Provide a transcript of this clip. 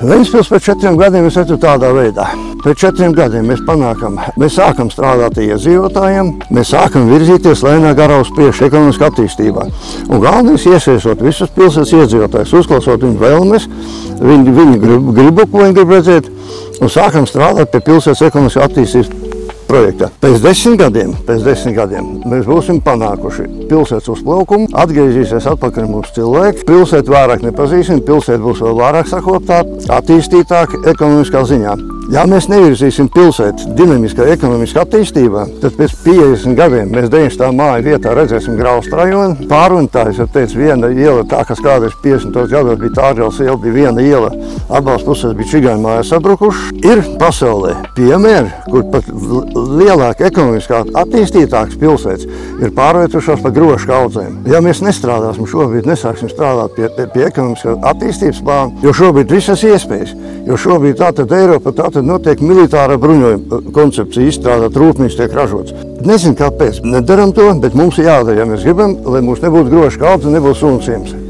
Ventspils pēc 4 gadiem es redzu tādā veidā. Pēc 4 gadiem mēs sākam strādāt ar iedzīvotājiem, mēs sākam virzīties lēnā garā uz priekšu ekonomiskā attīstībā. Un galvenais iesaistot visus pilsētas iedzīvotājus, uzklausot viņu vēlmes, viņu gribu, ko viņi grib redzēt, un sākam strādāt pie pilsētas ekonomiskā attīstības projekta. Pēc 10 gadiem mēs būsim panākuši pilsētas uzplaukumu, atgriezīsies atpakaļ mūsu cilvēki, pilsētu vairāk nepazīsim, pilsēta būs vēl vairāk sakoptāta, attīstītāka ekonomiskā ziņā. Ja mēs nevirzīsim pilsētu dinamiskā ekonomiskā attīstībā, tad pēc 50 gadiem mēs 90. māju vietā redzēsim Graustu rajonu. Pārventājs, ja teica, viena iela, tā kas kādreiz 50. gados bija Tārģeles iela, bija viena iela, abās pusēs bija čigāņu mājas sabrukuši. Ir pasaulē piemēri, kur pat lielāk ekonomiskā attīstītākas pilsētas ir pārvietojušās pa grošu kaudzēm. Ja mēs nestrādāsim šobrīd, nesāksim strādāt pie ekonomiskā attīstības plāna, jo šobrīd visas iespējas, jo šobrīd tātad Eiropa, tātad notiek militāra bruņojuma koncepcija izstrādāt, rūpnīcas tiek ražots. Nezinu kāpēc, nedaram to, bet mums ir jādara, ja mēs gribam, lai mums nebūtu grošu kaudze, nebūtu sunciems.